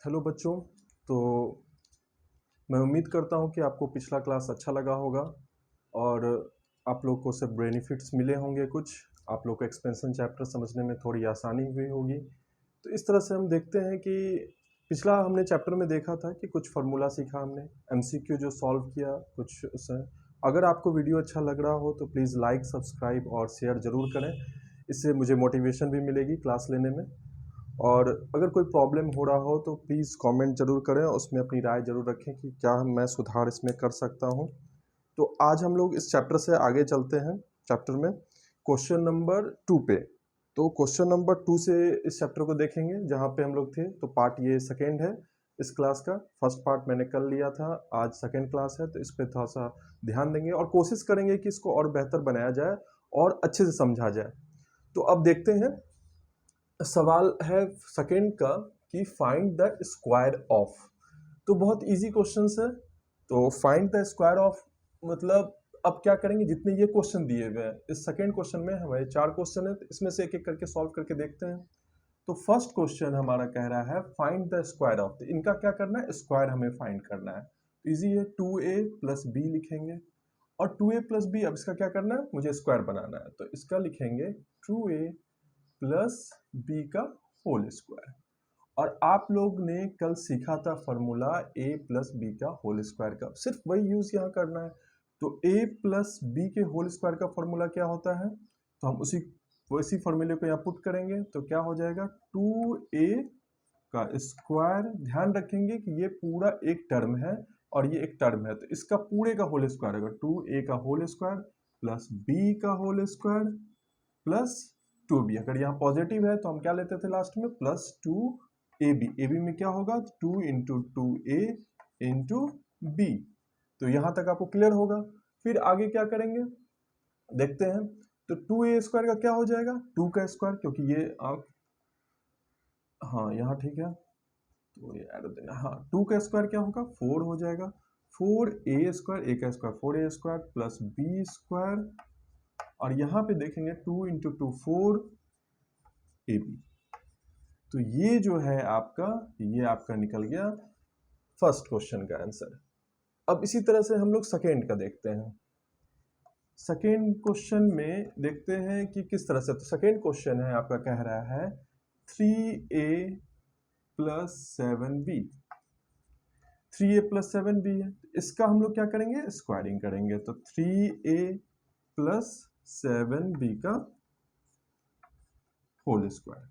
Hello बच्चों। तो मैं उम्मीद करता हूँ कि आपको पिछला क्लास अच्छा लगा होगा और आप लोग को सब बेनिफिट्स मिले होंगे। कुछ आप लोग को एक्सपेंशन चैप्टर समझने में थोड़ी आसानी हुई होगी। तो इस तरह से हम देखते हैं कि पिछला हमने चैप्टर में देखा था कि कुछ फार्मूला सीखा हमने, एमसीक्यू जो सॉल्व किया कुछ उससे। अगर आपको वीडियो अच्छा लग रहा हो तो प्लीज़ लाइक, सब्सक्राइब और शेयर ज़रूर करें। इससे मुझे मोटिवेशन भी मिलेगी क्लास लेने में। और अगर कोई प्रॉब्लम हो रहा हो तो प्लीज़ कमेंट ज़रूर करें, उसमें अपनी राय ज़रूर रखें कि क्या मैं सुधार इसमें कर सकता हूं। तो आज हम लोग इस चैप्टर से आगे चलते हैं। चैप्टर में क्वेश्चन नंबर 2 पे। तो क्वेश्चन नंबर 2 से इस चैप्टर को देखेंगे जहां पे हम लोग थे। तो पार्ट ये सेकेंड है इस क्लास का। फर्स्ट पार्ट मैंने कल लिया था, आज सेकेंड क्लास है, तो इस पर थोड़ा सा ध्यान देंगे और कोशिश करेंगे कि इसको और बेहतर बनाया जाए और अच्छे से समझा जाए। तो अब देखते हैं, सवाल है सेकेंड का कि फाइंड द स्क्वायर ऑफ। तो बहुत इजी क्वेश्चन है। तो फाइंड द स्क्वायर ऑफ मतलब अब क्या करेंगे, जितने ये क्वेश्चन दिए हुए हैं इस सेकेंड क्वेश्चन में हमारे 4 क्वेश्चन है, तो इसमें से एक एक करके सॉल्व करके देखते हैं। तो फर्स्ट क्वेश्चन हमारा कह रहा है फाइंड द स्क्वायर ऑफ। तो इनका क्या करना है, स्क्वायर हमें फाइंड करना है। तो इजी है, 2a प्लस बी लिखेंगे और 2a प्लस बी, अब इसका क्या करना है, मुझे स्क्वायर बनाना है। तो इसका लिखेंगे 2a प्लस बी का होल स्क्वायर। और आप लोग ने कल सीखा था फॉर्मूला a प्लस बी का होल स्क्वायर का, सिर्फ वही यूज यहाँ करना है। तो a प्लस बी के होल स्क्वायर का फॉर्मूला क्या होता है, तो हम उसी फॉर्मूले को यहाँ पुट करेंगे। तो क्या हो जाएगा, 2a का स्क्वायर। ध्यान रखेंगे कि ये पूरा एक टर्म है और ये एक टर्म है, तो इसका पूरे का होल स्क्वायर होगा 2a का होल स्क्वायर प्लस b का होल स्क्वायर प्लस 2b। अगर यहाँ पॉजिटिव है तो हम क्या लेते थे लास्ट में, प्लस 2ab। ab में क्या होगा, 2 इंटू 2a इंटू बी। तो यहाँ तक आपको क्लियर होगा। फिर आगे क्या करेंगे देखते हैं। तो 2a स्क्वायर का क्या हो जाएगा, 2 का स्क्वायर, क्योंकि ये हाँ यहाँ ठीक है, तो ये एरो देना। हाँ 2 का स्क्वायर क्या होगा, 4 हो जाएगा। 4a स्क्वायर, a का square 4a square plus b square, और यहाँ पे देखेंगे 2 इंटू 2 4ab। तो ये जो है आपका, ये आपका निकल गया फर्स्ट क्वेश्चन का आंसर। अब इसी तरह से हम लोग सेकेंड का देखते हैं। सेकेंड क्वेश्चन में देखते हैं कि किस तरह से। तो सेकेंड क्वेश्चन है आपका, कह रहा है 3a plus 7b। 3a plus 7b है, इसका हम लोग क्या करेंगे, स्क्वायरिंग करेंगे। तो 3a प्लस 7b का होल स्क्वायर,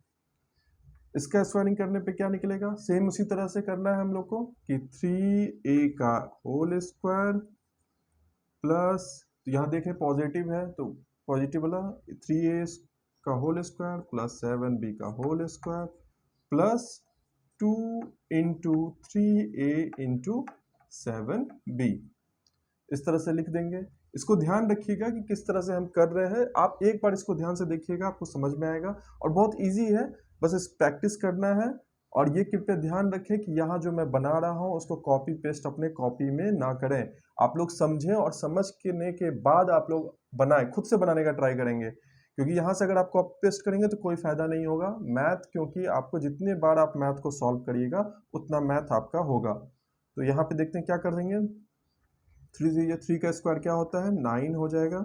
इसका स्क्वायरिंग करने पे क्या निकलेगा, सेम उसी तरह से करना है हम लोग को कि 3a का होल स्क्वायर प्लस, तो यहाँ देखें पॉजिटिव है तो पॉजिटिव वाला 3a का होल स्क्वायर प्लस 7b का whole square plus 2 into 3a into 7b। इस तरह से लिख देंगे। इसको ध्यान रखिएगा कि किस तरह से हम कर रहे हैं। आप एक बार इसको ध्यान से देखिएगा, आपको समझ में आएगा और बहुत इजी है, बस इस प्रैक्टिस करना है। और ये कृपया ध्यान रखें कि यहाँ जो मैं बना रहा हूँ उसको कॉपी पेस्ट अपने कॉपी में ना करें। आप लोग समझें और समझने के बाद आप लोग बनाएं, खुद से बनाने का ट्राई करेंगे, क्योंकि यहाँ से अगर आप कॉपी पेस्ट करेंगे तो कोई फायदा नहीं होगा मैथ, क्योंकि आपको जितने बार आप मैथ को सॉल्व करिएगा उतना मैथ आपका होगा। तो यहाँ पे देखते हैं क्या कर देंगे। 3 का स्क्वायर क्या होता है, 9 हो जाएगा।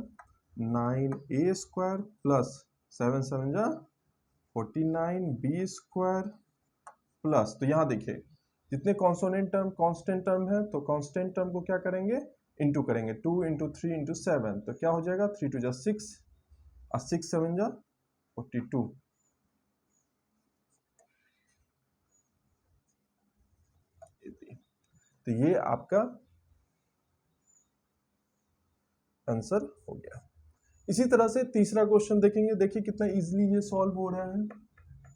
9a स्क्वायर प्लस 7 7 जा 49b स्क्वायर प्लस, तो यहाँ देखिए जितने कांस्टेंट टर्म है तो कांस्टेंट टर्म को क्या करेंगे, इंटू करेंगे। 2 इंटू 3 इंटू 7, तो क्या हो जाएगा, 3 2 जा 6 और 6 7 जा 42। तो ये आपका आंसर हो गया। इसी तरह से तीसरा क्वेश्चन देखेंगे। देखिए कितना इजीली ये सॉल्व हो रहा है,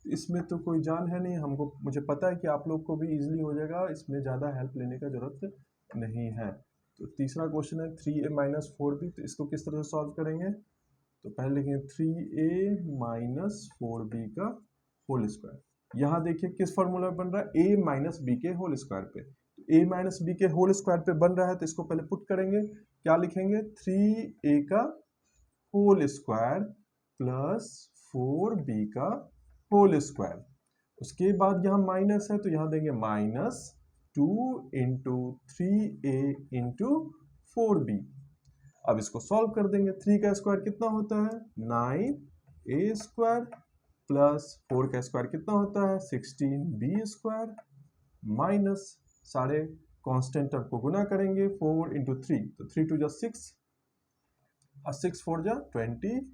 इसमें तो कोई जान है नहीं हमको, मुझे पता है कि आप लोग को भी इजीली हो जाएगा, इसमें ज़्यादा हेल्प लेने का जरूरत नहीं है। तो तीसरा क्वेश्चन है 3a माइनस 4b। तो इसको किस तरह से सॉल्व करेंगे, तो पहले लिखेंगे 3a माइनस 4b का होल स्क्वायर। यहाँ देखिए किस फॉर्मूला बन रहा है, a माइनस बी के होल स्क्वायर पे। तो a माइनस बी के होल स्क्वायर पे बन रहा है, तो इसको पहले पुट करेंगे। क्या लिखेंगे, 3a का होल स्क्वायर प्लस 4b का होल स्क्वायर। उसके बाद यहाँ माइनस है तो यहाँ देंगे -2 इंटू 3a इंटू 4b। अब इसको सॉल्व कर देंगे। 3 का स्क्वायर कितना होता है 9a स्क्वायर प्लस 4 का स्क्वायर कितना होता है 16b स्क्वायर माइनस सारे कांस्टेंट टर्म को गुना करेंगे 4 इंटू 3 तो 3 2 जा 6 और 6 4 जा 24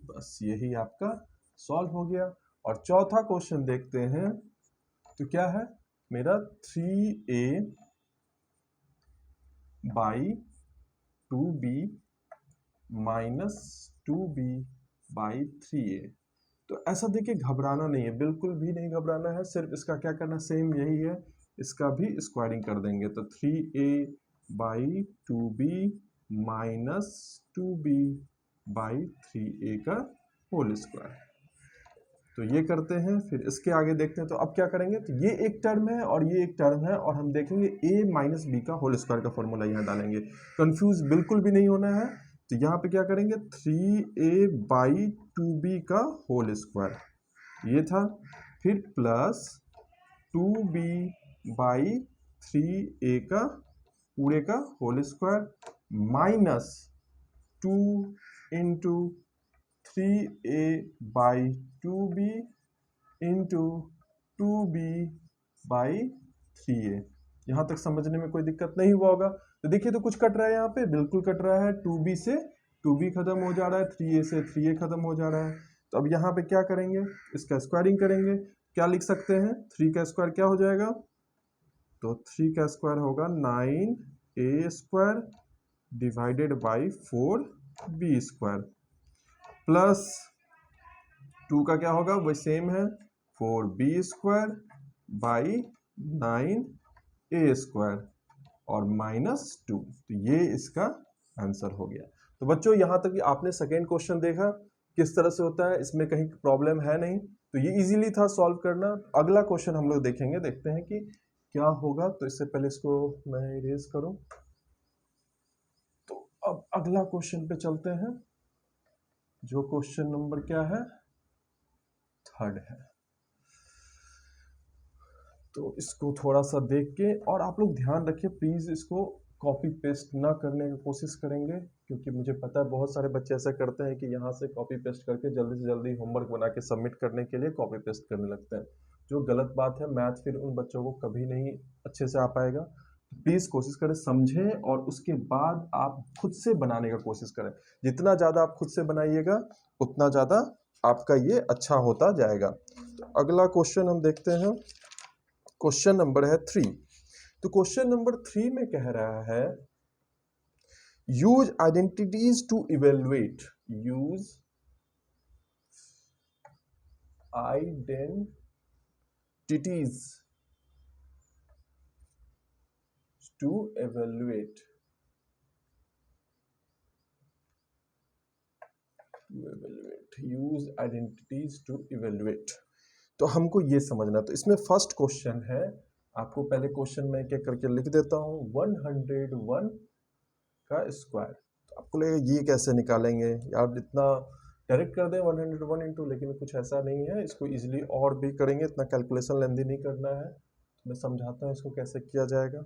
बस यही आपका सॉल्व हो गया। और चौथा क्वेश्चन देखते हैं तो क्या है मेरा 3a by 2b minus 2b by 3a। तो ऐसा देखिए घबराना नहीं है, बिल्कुल भी नहीं घबराना है, सिर्फ इसका क्या करना सेम यही है, इसका भी स्क्वायरिंग कर देंगे। तो 3a by 2b minus 2b by 3a का होल स्क्वायर। तो ये करते हैं, फिर इसके आगे देखते हैं। तो अब क्या करेंगे, तो ये एक टर्म है और ये एक टर्म है और हम देखेंगे a माइनस बी का होल स्क्वायर का फॉर्मूला यहाँ डालेंगे। कंफ्यूज बिल्कुल भी नहीं होना है। तो यहाँ पे क्या करेंगे 3a बाई 2b का होल स्क्वायर ये था, फिर प्लस 2b बाई 3a का पूरे का whole square minus 2 into 3a by 2b into 2b by 3a। यहाँ तक समझने में कोई दिक्कत नहीं हुआ होगा। तो देखिए तो कुछ कट रहा है, यहाँ पे बिल्कुल कट रहा है, 2b से 2b खत्म हो जा रहा है, 3a से 3a खत्म हो जा रहा है। तो अब यहाँ पे क्या करेंगे, इसका स्क्वायरिंग करेंगे। क्या लिख सकते हैं, 3 का स्क्वायर क्या हो जाएगा, तो 3 का स्क्वायर होगा 9a square divided by 4b square plus 2 का क्या होगा वही सेम है 4b square by 9a square और माइनस 2। तो ये इसका आंसर हो गया। तो बच्चों यहाँ तक कि आपने सेकेंड क्वेश्चन देखा किस तरह से होता है, इसमें कहीं प्रॉब्लम है नहीं, तो ये इजीली था सॉल्व करना। अगला क्वेश्चन हम लोग देखेंगे, देखते हैं कि क्या होगा। तो इससे पहले इसको मैं इरेज करूं। तो अब अगला क्वेश्चन पे चलते हैं, जो क्वेश्चन नंबर क्या है, थर्ड है। तो इसको थोड़ा सा देख के, और आप लोग ध्यान रखिए प्लीज, इसको कॉपी पेस्ट ना करने की कोशिश करेंगे, क्योंकि मुझे पता है बहुत सारे बच्चे ऐसा करते हैं कि यहाँ से कॉपी पेस्ट करके जल्दी से जल्दी होमवर्क बना के सबमिट करने के लिए कॉपी पेस्ट करने लगते हैं, जो गलत बात है। मैथ फिर उन बच्चों को कभी नहीं अच्छे से आ पाएगा। प्लीज़ कोशिश करें समझें और उसके बाद आप खुद से बनाने का कोशिश करें। जितना ज़्यादा आप खुद से बनाइएगा उतना ज़्यादा आपका ये अच्छा होता जाएगा। तो अगला क्वेश्चन हम देखते हैं, क्वेश्चन नंबर है 3। तो क्वेश्चन नंबर 3 में कह रहा है use identities to evaluate, use identities to evaluate use identities to evaluate. तो हमको ये समझना, तो इसमें फर्स्ट क्वेश्चन है, आपको पहले क्वेश्चन में क्या करके लिख देता हूं, 101 का स्क्वायर। तो आपको लगेगा ये कैसे निकालेंगे यार, इतना डायरेक्ट कर दें 101 इंटू, लेकिन कुछ ऐसा नहीं है, इसको इजीली और भी करेंगे, इतना कैलकुलेशन लेंदी नहीं करना है। तो मैं समझाता हूँ इसको कैसे किया जाएगा।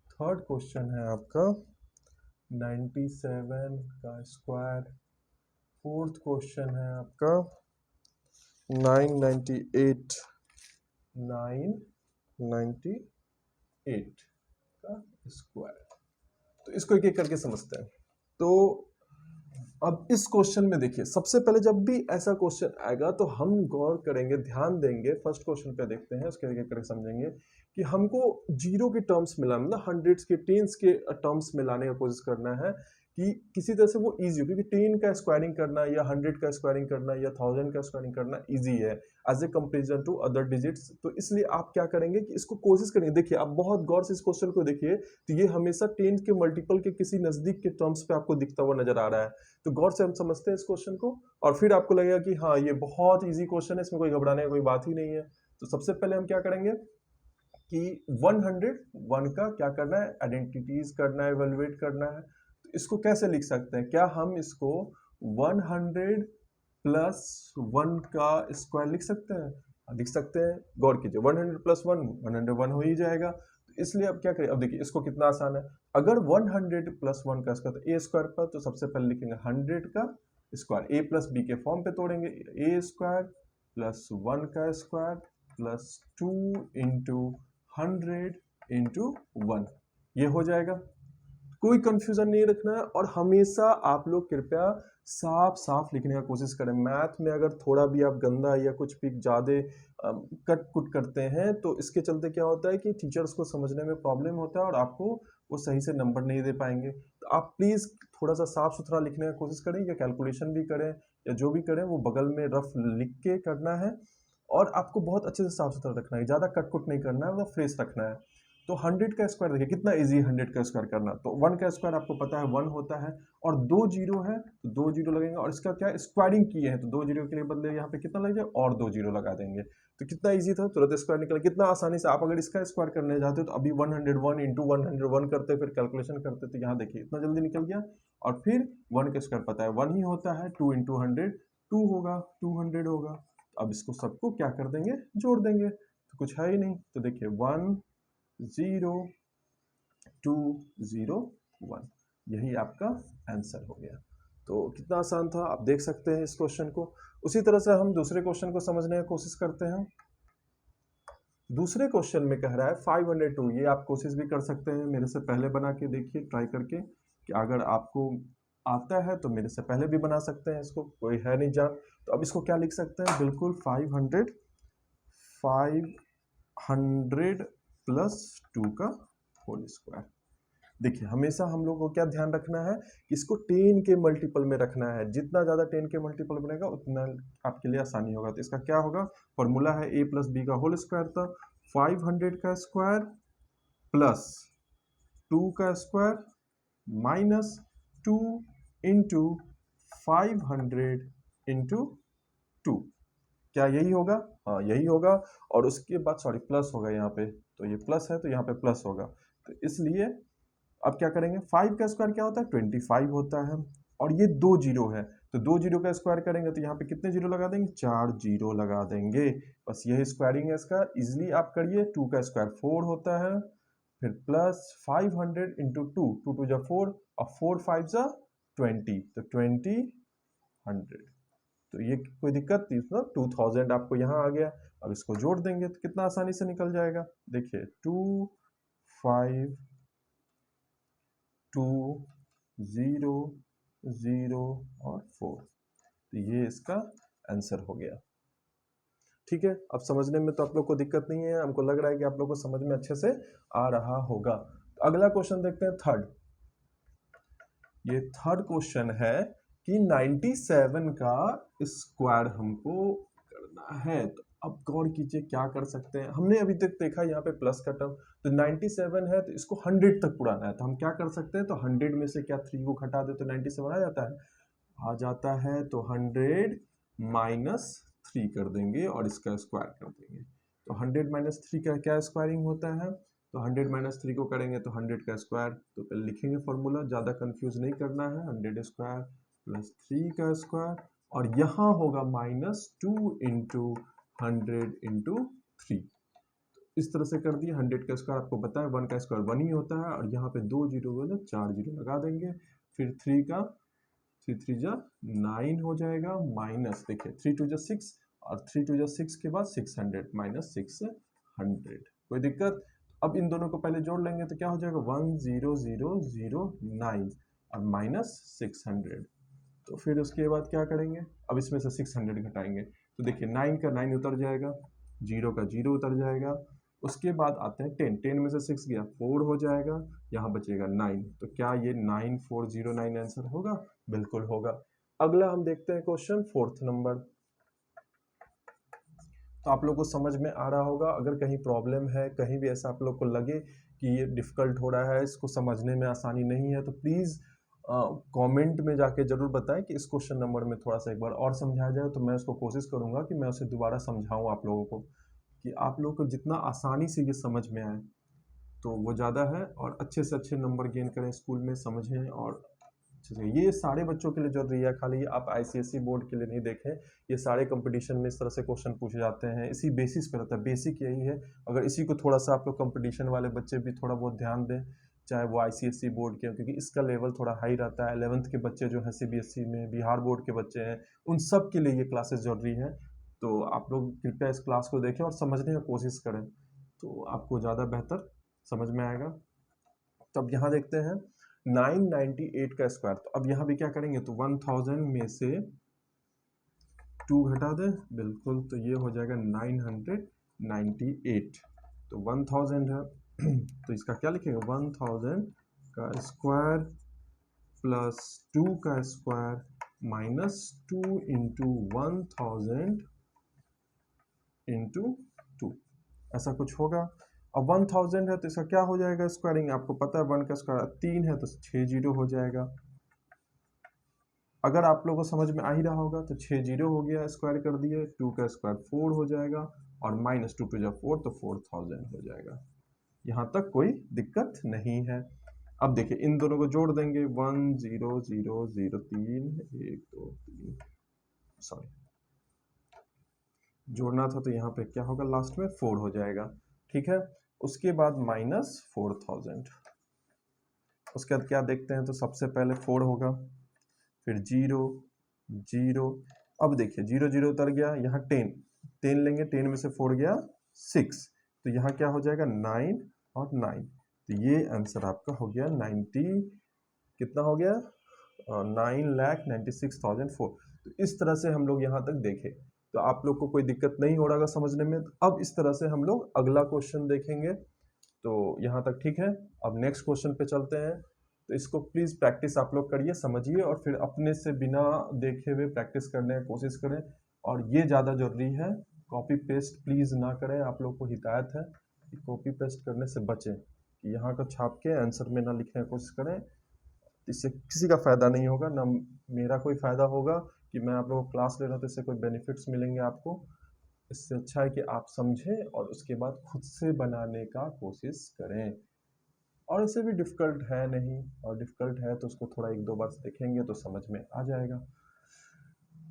थर्ड क्वेश्चन है आपका 97 का स्क्वायर। फोर्थ क्वेश्चन है आपका 998 का स्क्वायर। तो इसको एक एक करके समझते हैं। तो अब इस क्वेश्चन में देखिए, सबसे पहले जब भी ऐसा क्वेश्चन आएगा तो हम गौर करेंगे, ध्यान देंगे। फर्स्ट क्वेश्चन पे देखते हैं, उसके एक एक करके समझेंगे कि हमको जीरो के टर्म्स मिला, मतलब हंड्रेड्स के टेंस के टर्म्स में लाने का कोशिश करना है कि किसी तरह से वो इजी हो, क्योंकि 10 का स्क्वायरिंग करना या 100 का स्क्वायरिंग करना या 1000 का स्क्वायरिंग करना इजी है as a comparison to other digits. तो इसलिए आप क्या करेंगे कि इसको कोशिश करेंगे। देखिए आप बहुत गौर से इस क्वेश्चन को देखिए, तो ये हमेशा 10 के मल्टीपल के किसी नजदीक के टर्म्स पे आपको दिखता हुआ नजर आ रहा है। तो गौर से हम समझते हैं इस क्वेश्चन को, और फिर आपको लगेगा कि हाँ ये बहुत ईजी क्वेश्चन है, इसमें कोई घबराने की कोई बात ही नहीं है। तो सबसे पहले हम क्या करेंगे कि 101 का क्या करना है, आइडेंटिटीज करना है, इवेलुएट करना है। तो इसको कैसे लिख सकते हैं? क्या हम इसको 100 प्लस 1 का स्क्वायर लिख सकते हैं? लिख सकते हैं। गौर कीजिए, 100 प्लस 1 101 हो ही जाएगा। तो इसलिए अब क्या करें, अब देखिए इसको कितना आसान है। अगर 100 प्लस 1 का स्क्वायर, तो ए स्क्वायर पर तो सबसे पहले लिखेंगे 100 का स्क्वायर, ए प्लस बी के फॉर्म पे तोड़ेंगे, ए स्क्वायर प्लस 1 का स्क्वायर प्लस 2 इंटू 100 इंटू 1, ये हो जाएगा। कोई कंफ्यूजन नहीं रखना है, और हमेशा आप लोग कृपया साफ साफ लिखने का कोशिश करें। मैथ में अगर थोड़ा भी आप गंदा या कुछ भी ज़्यादा कट कुट करते हैं तो इसके चलते क्या होता है कि टीचर्स को समझने में प्रॉब्लम होता है और आपको वो सही से नंबर नहीं दे पाएंगे। तो आप प्लीज़ थोड़ा सा साफ सुथरा लिखने का कोशिश करें, या कैलकुलेशन भी करें या जो भी करें वो बगल में रफ लिख के करना है, और आपको बहुत अच्छे से साफ सुथरा रखना है, ज़्यादा कट कुट नहीं करना है, मतलब फ्रेश रखना है। तो 100 का स्क्वायर देखिए कितना इजी है 100 का स्क्वायर करना। तो 1 का स्क्वायर आपको पता है 1 होता है, और 2 जीरो है तो 2 जीरो लगेंगे, और इसका क्या स्क्वायरिंग किए हैं तो 2 जीरो के बदले यहाँ पे कितना लग जाए और 2 जीरो लगा देंगे। तो कितना इजी था, तुरंत स्क्वायर निकला, कितना आसानी से। आप अगर इसका स्क्वायर करने जाते तो अभी 101 इंटू 101 करते, फिर कैलकुलेशन करते, तो यहाँ देखिए इतना जल्दी निकल गया। और फिर 1 का स्क्वायर पता है 1 ही होता है, 2 इंटू 100 2 होगा, 200 होगा। अब इसको सबको क्या कर देंगे, जोड़ देंगे, तो कुछ है ही नहीं। तो देखिए 1 0 2 0 1, यही आपका आंसर हो गया। तो कितना आसान था, आप देख सकते हैं इस क्वेश्चन को। उसी तरह से हम दूसरे क्वेश्चन को समझने की कोशिश करते हैं। दूसरे क्वेश्चन में कह रहा है 502, ये आप कोशिश भी कर सकते हैं, मेरे से पहले बना के देखिए ट्राई करके, कि अगर आपको आता है तो मेरे से पहले भी बना सकते हैं, इसको कोई है नहीं जान। तो अब इसको क्या लिख सकते हैं, बिल्कुल 500 प्लस 2 का होल स्क्वायर। देखिए हमेशा हम लोग को क्या ध्यान रखना है, इसको 10 के मल्टीपल में रखना है। जितना ज़्यादा 10 के मल्टीपल बनेगा उतना आपके लिए आसानी होगा। तो इसका क्या होगा, फॉर्मूला है a प्लस बी का होल स्क्वायर, था 500 का स्क्वायर प्लस 2 का स्क्वायर माइनस 2 इंटू 500 इंटू 2, क्या यही होगा? हाँ यही होगा। और उसके बाद सॉरी प्लस होगा यहाँ पे, तो ये प्लस है तो यहाँ पे प्लस होगा। तो इसलिए अब क्या करेंगे, 5 का स्क्वायर क्या होता है 25 होता है, और ये 2 जीरो है, तो 2 जीरो का स्क्वायर करेंगे तो यहाँ पे कितने जीरो लगा देंगे, 4 जीरो लगा देंगे। बस यही स्क्वायरिंग है इसका, इजिली आप करिए। 2 का स्क्वायर 4 होता है, फिर प्लस 500 इंटू 2, 2 2 जा 4 और 4 5 जा 20, तो 20 तो ये कोई दिक्कत नहीं, मतलब 2000 आपको यहाँ आ गया। अब इसको जोड़ देंगे तो कितना आसानी से निकल जाएगा। देखिए 2 5 2 0 0 और 4, तो ये इसका आंसर हो गया। ठीक है, अब समझने में तो आप लोग को दिक्कत नहीं है, हमको लग रहा है कि आप लोग को समझ में अच्छे से आ रहा होगा। तो अगला क्वेश्चन देखते हैं, थर्ड। ये थर्ड क्वेश्चन है कि 97 का स्क्वायर हमको करना है। तो अब गौर कीजिए क्या कर सकते हैं, हमने अभी तक देखा यहाँ पे प्लस का टर्म, तो 97 है तो इसको 100 तक उड़ाना है। तो हम क्या कर सकते हैं, तो 100 में से क्या 3 को घटा दे तो 97 आ जाता है, तो 100 माइनस 3 कर देंगे और इसका स्क्वायर कर देंगे। तो 100 माइनस 3 का क्या स्क्वायरिंग होता है, तो 100 माइनस 3 को करेंगे तो 100 का स्क्वायर। तो पहले लिखेंगे फॉर्मूला, ज़्यादा कंफ्यूज नहीं करना है, 100 स्क्वायर प्लस 3 का स्क्वायर, और यहाँ होगा माइनस 2 इंटू 100 इंटू 3। इस तरह से कर दिए। 100 का स्क्वायर आपको पता है 1 का स्क्वायर 1 ही होता है, और यहाँ पे 2 जीरो हो तो 4 जीरो लगा देंगे। फिर 3 का 3 3 जा 9 हो जाएगा, माइनस देखिए 3 2 जा 6, और 3 2 जा 6 के बाद 600 माइनस 600, कोई दिक्कत। अब इन दोनों को पहले जोड़ लेंगे तो क्या हो जाएगा 10009 और माइनस 600। तो फिर उसके बाद क्या करेंगे, अब इसमें से 600 घटाएंगे तो देखिए 9 का 9 उतर जाएगा, 0 का 0 उतर जाएगा। उसके बाद आते हैं 10, 10 में से 6 गया 4 हो जाएगा, यहाँ बचेगा 9। तो क्या ये 9409 आंसर होगा? बिल्कुल होगा। अगला हम देखते हैं क्वेश्चन 4th नंबर। तो आप लोग को समझ में आ रहा होगा। अगर कहीं प्रॉब्लम है, कहीं भी ऐसा आप लोग को लगे कि ये डिफ़िकल्ट हो रहा है, इसको समझने में आसानी नहीं है, तो प्लीज़ कमेंट में जाके ज़रूर बताएं कि इस क्वेश्चन नंबर में थोड़ा सा एक बार और समझाया जाए। तो मैं उसको कोशिश करूँगा कि मैं उसे दोबारा समझाऊँ आप लोगों को, कि आप लोग को जितना आसानी से ये समझ में आए तो वो ज़्यादा है, और अच्छे से अच्छे नंबर गेन करें स्कूल में, समझें और ये सारे बच्चों के लिए जरूरी है, खाली आप आईसीएसई बोर्ड के लिए नहीं देखें, ये सारे कंपटीशन में इस तरह से क्वेश्चन पूछे जाते हैं, इसी बेसिस पे रहता है, बेसिक यही है। अगर इसी को थोड़ा सा आप लोग कंपटीशन वाले बच्चे भी थोड़ा बहुत ध्यान दें, चाहे वो आईसीएसई बोर्ड के, क्योंकि इसका लेवल थोड़ा हाई रहता है। 11th के बच्चे जो हैं सीबीएसई में, बिहार बोर्ड के बच्चे हैं, उन सब के लिए ये क्लासेस जरूरी है। तो आप लोग कृपया इस क्लास को देखें और समझने की कोशिश करें, तो आपको ज़्यादा बेहतर समझ में आएगा। तो अब यहाँ देखते हैं 998 का स्क्वायर। तो अब यहाँ भी क्या करेंगे, तो 1000 में से 2 घटा दें, बिल्कुल, तो ये हो जाएगा 998। तो 1000 है तो इसका क्या लिखेंगे, 1000 का स्क्वायर प्लस 2 का स्क्वायर माइनस 2 इंटू 1000 इंटू 2, ऐसा कुछ होगा। अब 1000 है तो इसका क्या हो जाएगा स्क्वायरिंग, आपको पता है 1 का स्क्वायर 3 है तो 6 जीरो हो जाएगा। अगर आप लोगों को समझ में आ ही रहा होगा तो 6 जीरो हो गया, स्क्वायर कर दिए, 2 का स्क्वायर 4 हो जाएगा और माइनस 2 टू जब 4 तो 4000 हो जाएगा। यहाँ तक कोई दिक्कत नहीं है। अब देखिए इन दोनों को जोड़ देंगे, 1 0 0 0 3 1 2 3, सॉरी जोड़ना था तो यहाँ पे क्या होगा, लास्ट में 4 हो जाएगा, ठीक है। उसके बाद माइनस 4000, उसके बाद क्या देखते हैं, तो सबसे पहले 4 होगा, फिर 0 0। अब देखिए 0 0 उतर गया, यहाँ 10 लेंगे, 10 में से 4 गया 6, तो यहाँ क्या हो जाएगा 9 और 9, तो ये आंसर आपका हो गया 90, कितना हो गया 9,96,004। तो इस तरह से हम लोग यहाँ तक देखें, तो आप लोग को कोई दिक्कत नहीं हो रहा समझने में। अब इस तरह से हम लोग अगला क्वेश्चन देखेंगे, तो यहाँ तक ठीक है। अब नेक्स्ट क्वेश्चन पे चलते हैं, तो इसको प्लीज़ प्रैक्टिस आप लोग करिए, समझिए और फिर अपने से बिना देखे हुए प्रैक्टिस करने की कोशिश करें। और ये ज़्यादा जरूरी है, कॉपी पेस्ट प्लीज़ ना करें, आप लोग को हिदायत है कि कॉपी पेस्ट करने से बचें, कि यहाँ का छाप के आंसर में ना लिखने की कोशिश करें, इससे किसी का फ़ायदा नहीं होगा, ना मेरा कोई फ़ायदा होगा कि मैं आप लोगों को क्लास ले रहा हूँ तो इससे कोई बेनिफिट्स मिलेंगे आपको। इससे अच्छा है कि आप समझें और उसके बाद खुद से बनाने का कोशिश करें। और इसे भी डिफ़िकल्ट है नहीं, और डिफ़िकल्ट है तो उसको थोड़ा 1-2 बार देखेंगे तो समझ में आ जाएगा।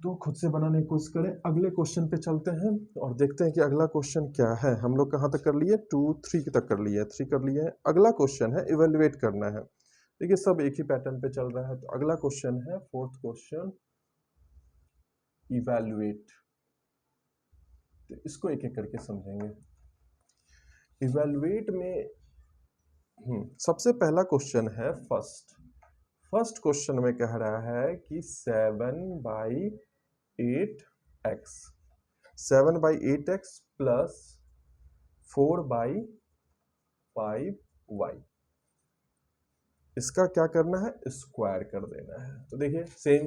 तो खुद से बनाने की कोशिश करें। अगले क्वेश्चन पे चलते हैं और देखते हैं कि अगला क्वेश्चन क्या है। हम लोग कहाँ तक कर लिए, 2 3 तक कर लिए, 3 कर लिए। अगला क्वेश्चन है इवेल्युएट करना है। देखिए सब एक ही पैटर्न पे चल रहा है। तो अगला क्वेश्चन है 4th क्वेश्चन, इवेल्युएट। तो इसको एक एक करके समझेंगे। इवेल्युएट में सबसे पहला क्वेश्चन है फर्स्ट क्वेश्चन में कह रहा है कि 7/8x 7/8x प्लस 4/5y, इसका क्या करना है, स्क्वायर कर देना है। तो देखिए सेम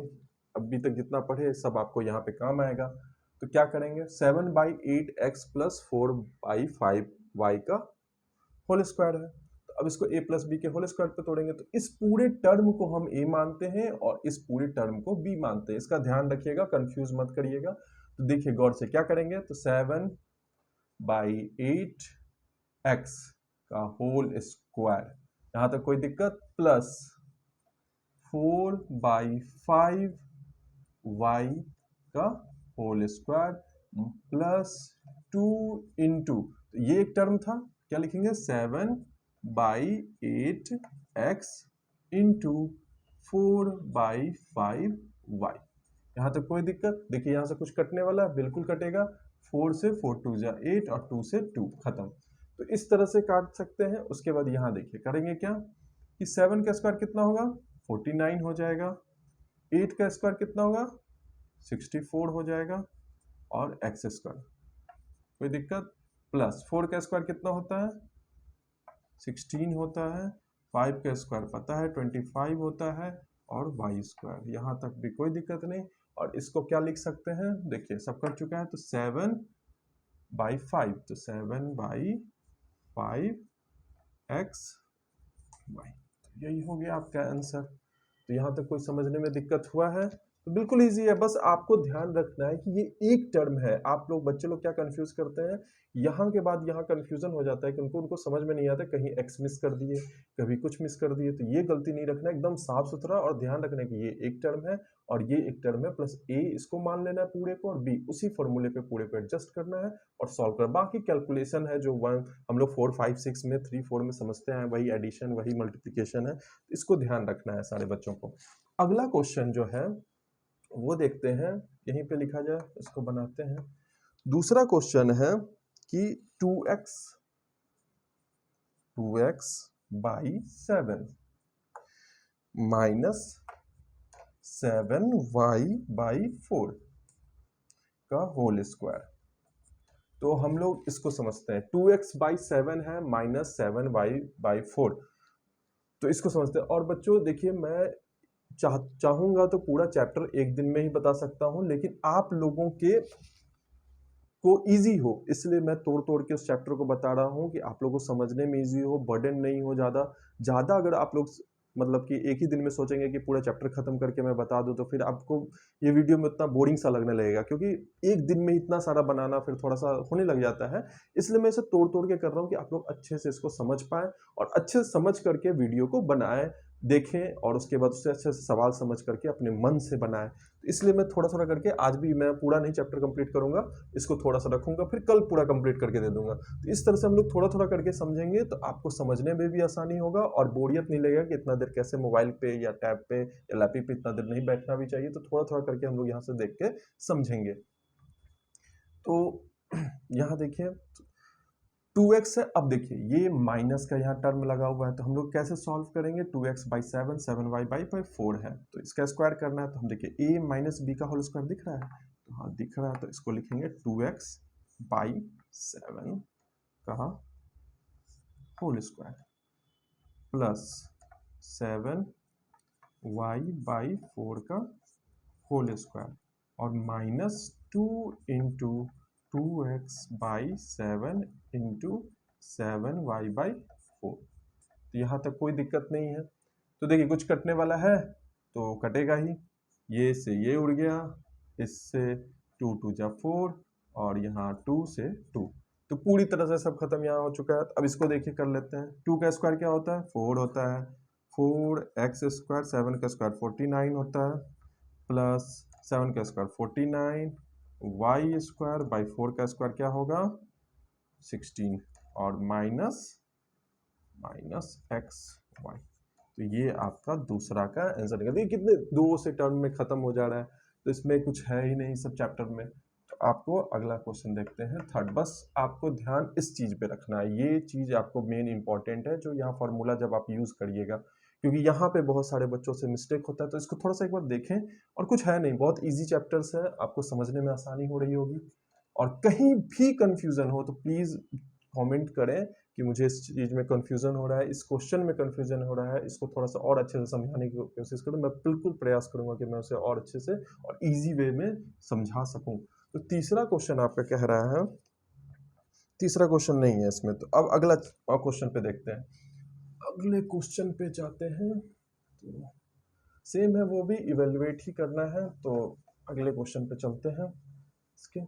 अभी तक जितना पढ़े सब आपको यहाँ पे काम आएगा। तो क्या करेंगे, 7/8x प्लस 4/5y का होल स्क्वायर है। तो अब इसको a प्लस बी के होल स्क्वायर पे तोड़ेंगे, तो इस पूरे टर्म को हम a मानते हैं और इस पूरे टर्म को b मानते हैं। इसका ध्यान रखिएगा, कंफ्यूज मत करिएगा। तो देखिए गौर से क्या करेंगे, तो 7/8x का होल स्क्वायर, यहाँ तक कोई दिक्कत, प्लस 4/5y का होल स्क्वायर प्लस 2 इंटू, तो ये एक टर्म था, क्या लिखेंगे 7/8x इंटू 4/5y। यहाँ तक कोई दिक्कत, देखिए यहाँ से कुछ कटने वाला है, बिल्कुल कटेगा, 4 से 4 2 जा 8 और 2 से 2 खत्म। तो इस तरह से काट सकते हैं। उसके बाद यहाँ देखिए करेंगे क्या, कि 7 का स्क्वायर कितना होगा 49 हो जाएगा, 8 का स्क्वायर कितना होगा 64 हो जाएगा, और एक्स स्क्वायर कोई दिक्कत, प्लस 4 का स्क्वायर कितना होता है 16 होता है, 5 का स्क्वायर पता है 25 होता है, और वाई स्क्वायर, यहाँ तक भी कोई दिक्कत नहीं। और इसको क्या लिख सकते हैं, देखिए सब कर चुका है, तो 7/5, तो 7/5x y, यही हो गया आपका आंसर। तो यहाँ तक कोई समझने में दिक्कत हुआ है तो बिल्कुल ईज़ी है, बस आपको ध्यान रखना है कि ये एक टर्म है। आप लोग बच्चे लोग क्या कन्फ्यूज़ करते हैं, यहाँ के बाद यहाँ कन्फ्यूज़न हो जाता है कि उनको उनको समझ में नहीं आता, कहीं एक्स मिस कर दिए, कभी कुछ मिस कर दिए, तो ये गलती नहीं रखना है, एकदम साफ-सुथरा और ध्यान रखना है कि ये एक टर्म है और ये एक टर्म है प्लस ए इसको मान लेना है पूरे को और बी उसी फ़ॉर्मूले पे पूरे को एडजस्ट करना है और सॉल्व करना। बाकी कैलकुलेशन है जो 1 हम लोग 4, 5, 6 में 3, 4 में समझते हैं, वही एडिशन, वही मल्टीप्लिकेशन है, इसको ध्यान रखना है सारे बच्चों को। अगला क्वेश्चन जो है वो देखते हैं, यहीं पे लिखा जाए, इसको बनाते हैं। दूसरा क्वेश्चन है कि 2x 2x by 7 minus 7y by 4 का होल स्क्वायर। तो हम लोग इसको समझते हैं, 2x बाई 7 है माइनस 7y बाई 4, तो इसको समझते हैं। और बच्चों देखिए, मैं चाहूंगा तो पूरा चैप्टर एक दिन में ही बता सकता हूं, लेकिन आप लोगों के को इजी हो इसलिए मैं तोड़ तोड़ के उस चैप्टर को बता रहा हूँ कि आप लोगों को समझने में इजी हो, बर्डन नहीं हो ज़्यादा। ज़्यादा अगर आप लोग मतलब कि एक ही दिन में सोचेंगे कि पूरा चैप्टर खत्म करके मैं बता दूं, तो फिर आपको ये वीडियो में उतना बोरिंग सा लगने लगेगा, क्योंकि एक दिन में इतना सारा बनाना फिर थोड़ा सा होने लग जाता है। इसलिए मैं इसे तोड़ तोड़ के कर रहा हूँ कि आप लोग अच्छे से इसको समझ पाए और अच्छे से समझ करके वीडियो को बनाएं, देखें और उसके बाद उससे अच्छे से सवाल समझ करके अपने मन से बनाएं। तो इसलिए मैं थोड़ा थोड़ा करके, आज भी मैं पूरा नहीं चैप्टर कंप्लीट करूंगा, इसको थोड़ा सा रखूंगा, फिर कल पूरा कंप्लीट करके दे दूंगा। तो इस तरह से हम लोग थोड़ा थोड़ा करके समझेंगे तो आपको समझने में भी आसानी होगा और बोरियत नहीं लगेगा कि इतना देर कैसे मोबाइल पे या टैब पे या लैपटॉप पे इतना देर नहीं बैठना भी चाहिए। तो थोड़ा थोड़ा करके हम लोग यहाँ से देख के समझेंगे। तो यहाँ देखिए 2x है। अब देखिए ये माइनस का यहाँ टर्म लगा हुआ है, तो हम लोग कैसे सॉल्व करेंगे। 2x बाई 7 7y बाई 4 है, तो इसका स्क्वायर करना है। तो हम देखिए a माइनस बी का होल स्क्वायर दिख रहा है, तो हाँ दिख रहा है, तो इसको लिखेंगे 2x बाई 7 का whole square plus 7y by 4 का होल स्क्वायर और minus 2 into 2x by 7 into 7y by 4। तो यहाँ तक कोई दिक्कत नहीं है। तो देखिए कुछ कटने वाला है तो कटेगा ही, ये से ये उड़ गया, इससे 2 2 जा 4 और यहाँ 2 से 2, तो पूरी तरह से सब खत्म यहाँ हो चुका है। अब इसको देखिए कर लेते हैं। 2 का स्क्वायर क्या होता है, 4 होता है, 4x स्क्वायर 7 का स्क्वायर 49 होता है, प्लस 7 का स्क्वायर 49, y स्क्वायर बाई 4 का स्क्वायर क्या होगा 16 और माइनस एक्स वाई। तो ये आपका दूसरा का आंसर निकल। देखिए कितने दो से टर्म में खत्म हो जा रहा है, तो इसमें कुछ है ही नहीं सब चैप्टर में। तो आपको अगला क्वेश्चन देखते हैं थर्ड। बस आपको ध्यान इस चीज पे रखना है, ये चीज आपको मेन इंपॉर्टेंट है, जो यहाँ फॉर्मूला जब आप यूज करिएगा, क्योंकि यहाँ पे बहुत सारे बच्चों से मिस्टेक होता है। तो इसको थोड़ा सा एक बार देखें, और कुछ है नहीं, बहुत इजी चैप्टर्स है, आपको समझने में आसानी हो रही होगी। और कहीं भी कंफ्यूजन हो तो प्लीज कमेंट करें कि मुझे इस चीज में कंफ्यूजन हो रहा है, इस क्वेश्चन में कंफ्यूजन हो रहा है, इसको थोड़ा सा और अच्छे से समझाने की कोशिश करूँ। मैं बिल्कुल प्रयास करूंगा कि मैं उसे और अच्छे से और इजी वे में समझा सकूं। तो तीसरा क्वेश्चन आपका कह रहा है, तीसरा क्वेश्चन नहीं है इसमें, तो अब अगला क्वेश्चन पे देखते हैं। अगले क्वेश्चन पे जाते हैं, तो सेम है, वो भी इवेलुएट ही करना है। तो अगले क्वेश्चन पे चलते हैं इसके।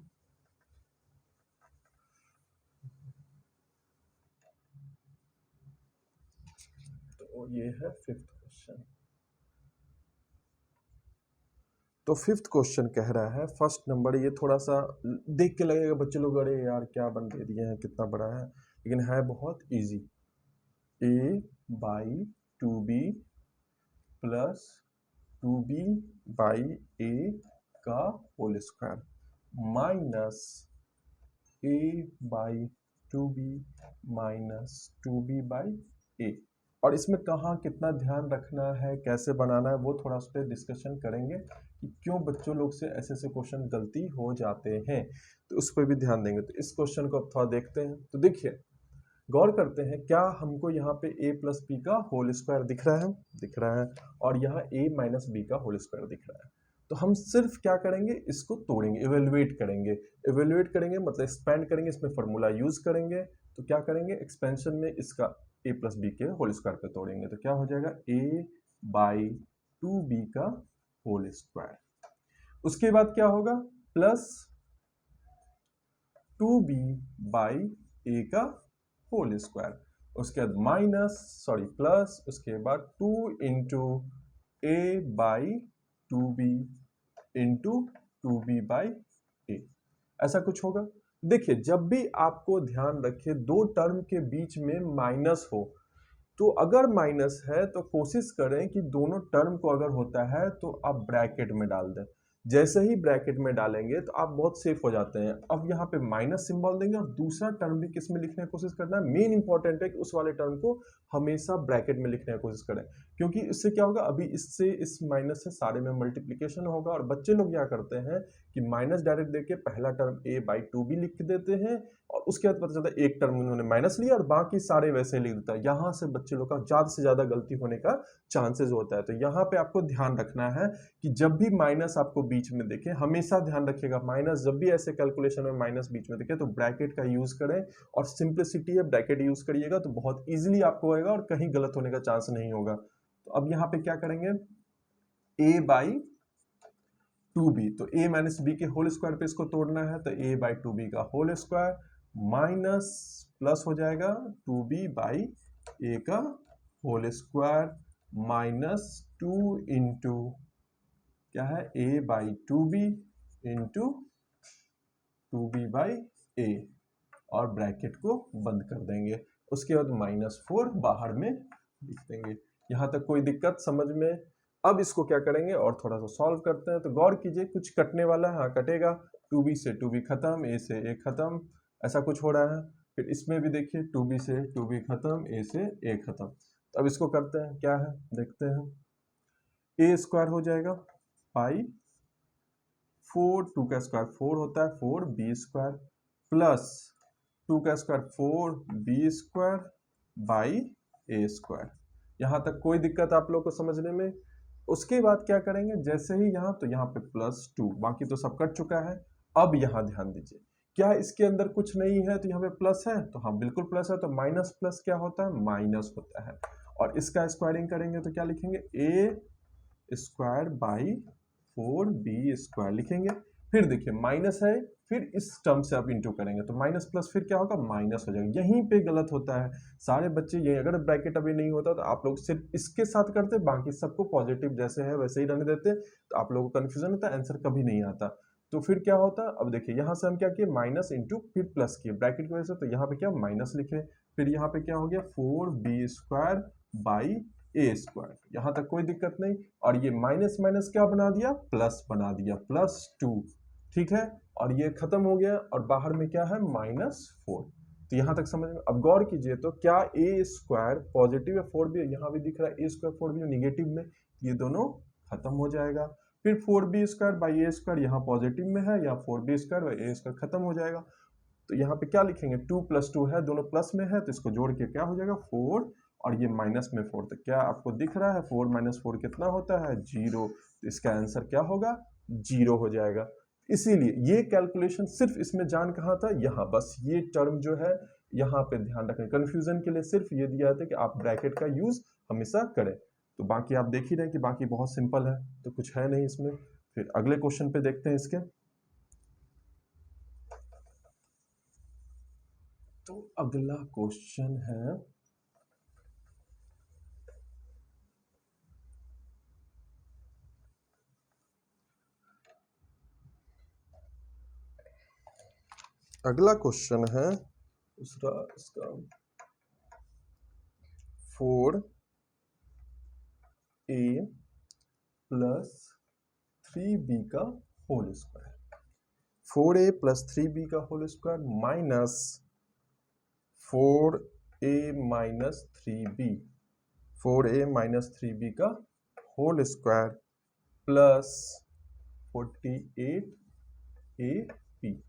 तो ये है फिफ्थ क्वेश्चन। तो फिफ्थ क्वेश्चन कह रहा है, फर्स्ट नंबर, ये थोड़ा सा देख के लगेगा बच्चे लोग अरे यार क्या बन दे दिए हैं, कितना बड़ा है, लेकिन है बहुत easy. a by 2b plus 2b by a का whole square minus a by 2b minus 2b by a। और इसमें कहाँ कितना ध्यान रखना है, कैसे बनाना है, वो थोड़ा उस पर डिस्कशन करेंगे कि क्यों बच्चों लोग से ऐसे ऐसे क्वेश्चन गलती हो जाते हैं, तो उस पर भी ध्यान देंगे। तो इस क्वेश्चन को अब थोड़ा देखते हैं। तो देखिए गौर करते हैं, क्या हमको यहाँ पे a प्लस बी का होल स्क्वायर दिख रहा है, दिख रहा है, और यहाँ a माइनस बी का होल स्क्वायर दिख रहा है। तो हम सिर्फ क्या करेंगे, इसको तोड़ेंगे, इवेल्युएट करेंगे। इवेल्युएट करेंगे मतलब एक्सपेंड करेंगे, इसमें फॉर्मूला यूज करेंगे। तो क्या करेंगे, एक्सपेंशन में इसका a प्लस बी के होल स्क्वायर पे तोड़ेंगे, तो क्या हो जाएगा a बाई 2b का होल स्क्वायर। उसके बाद क्या होगा, प्लस 2b बाई ए का होल स्क्वायर, उसके बाद माइनस सॉरी प्लस, उसके बाद 2 into A by 2b into 2b by A, ऐसा कुछ होगा। देखिए जब भी आपको ध्यान रखिए दो टर्म के बीच में माइनस हो, तो अगर माइनस है तो कोशिश करें कि दोनों टर्म को अगर होता है तो आप ब्रैकेट में डाल दें। जैसे ही ब्रैकेट में डालेंगे तो आप बहुत सेफ हो जाते हैं। अब यहाँ पे माइनस सिंबल देंगे और दूसरा टर्म भी किस में लिखने की कोशिश करना है, मेन इंपॉर्टेंट है कि उस वाले टर्म को हमेशा ब्रैकेट में लिखने की कोशिश करें, क्योंकि इससे क्या होगा, अभी इससे इस माइनस से सारे में मल्टीप्लीकेशन होगा और बच्चे लोग क्या करते हैं कि माइनस डायरेक्ट देके पहला टर्म a बाई 2b लिख देते हैं और उसके बाद पता चलता है एक टर्म उन्होंने माइनस लिया और बाकी सारे वैसे लिख देता है। यहाँ से बच्चे लोग का ज्यादा से ज्यादा गलती होने का चांसेस होता है। तो यहाँ पे आपको ध्यान रखना है कि जब भी माइनस आपको बीच में दिखे, हमेशा ध्यान रखिएगा माइनस जब भी ऐसे कैलकुलेशन में माइनस बीच में दिखे तो ब्रैकेट का यूज करें, और सिंप्लिसिटी है ब्रैकेट यूज करिएगा तो बहुत इजीली आपको होएगा और कहीं गलत होने का चांस नहीं होगा। तो अब यहाँ पे क्या करेंगे, a बाई 2b, तो a माइनस बी के होल स्क्वायर पे इसको तोड़ना है तो a बाई 2b का होल स्क्वायर माइनस प्लस हो जाएगा 2b बाई a का होल स्क्वायर माइनस 2 इंटू क्या है a by 2b into 2b by a, और ब्रैकेट को बंद कर देंगे। उसके बाद -4 बाहर में लिख देंगे। यहाँ तक कोई दिक्कत समझ में। अब इसको क्या करेंगे और थोड़ा सा सॉल्व करते हैं। तो गौर कीजिए कुछ कटने वाला है, हाँ कटेगा, 2b से 2b खत्म, a से a खत्म, ऐसा कुछ हो रहा है। फिर इसमें भी देखिए 2b से 2b खत्म, a से a खत्म। तो अब इसको करते हैं, क्या है देखते हैं। a स्क्वायर हो जाएगा पाई 4, 2 का स्क्वायर 4 होता है 4b स्क्वायर प्लस 2 का square 4b square by a square. यहाँ तक कोई दिक्कत आप लोग को समझने में। उसके बाद क्या करेंगे, जैसे ही यहाँ तो यहाँ पे +2, बाकी तो सब कट चुका है। अब यहाँ ध्यान दीजिए, क्या इसके अंदर कुछ नहीं है तो यहाँ पे प्लस है, तो हाँ बिल्कुल प्लस है, तो माइनस प्लस क्या होता है, माइनस होता है। और इसका स्क्वायरिंग करेंगे तो क्या लिखेंगे, a square by 4b square लिखेंगे। फिर देखिए माइनस है, फिर इस टर्म से आप इंटू करेंगे तो माइनस प्लस फिर क्या होगा, माइनस हो जाएगा। यहीं पे गलत होता है सारे बच्चे, ये अगर ब्रैकेट अभी नहीं होता तो आप लोग सिर्फ इसके साथ करते, बाकी सबको पॉजिटिव जैसे है वैसे ही रहने देते, तो आप लोगों को कंफ्यूजन होता है, आंसर कभी नहीं आता। तो फिर क्या होता है, अब देखिए यहाँ से हम क्या किए, माइनस इंटू फिर प्लस किए ब्रैकेट की वजह से, तो यहाँ पे क्या माइनस लिखे, फिर यहाँ पे क्या हो गया 4b square by a square. यहाँ तक कोई दिक्कत नहीं। और ये माइनस माइनस क्या बना दिया, प्लस बना दिया, +2, ठीक है। और ये खत्म हो गया और बाहर में क्या है, -4। तो यहाँ तक समझ में। अब गौर कीजिए तो क्या a स्क्वायर पॉजिटिव है, 4b है, यहाँ भी दिख रहा है a स्क्वायर 4b निगेटिव में, ये दोनों खत्म हो जाएगा। फिर 4b square by a square यहाँ पॉजिटिव में है, या 4b square by a square खत्म हो जाएगा। तो यहाँ पे क्या लिखेंगे, 2 + 2 है, दोनों प्लस में है, तो इसको जोड़ के क्या हो जाएगा 4, और ये माइनस में 4। तो क्या आपको दिख रहा है 4 - 4 कितना होता है, 0। तो इसका आंसर क्या होगा, 0 हो जाएगा। इसीलिए ये कैलकुलेशन सिर्फ इसमें जान कहाँ था, यहाँ, बस ये टर्म जो है यहाँ पे ध्यान रखें। कंफ्यूजन के लिए सिर्फ ये दिया था कि आप ब्रैकेट का यूज हमेशा करें। तो बाकी आप देख ही रहे हैं कि बाकी बहुत सिंपल है, तो कुछ है नहीं इसमें। फिर अगले क्वेश्चन पे देखते हैं इसके। तो अगला क्वेश्चन है, अगला क्वेश्चन है दूसरा इसका 4a + 3b का होल स्क्वायर, 4a + 3b का whole square minus 4a - 3b, 4a - 3b का whole square plus 48ab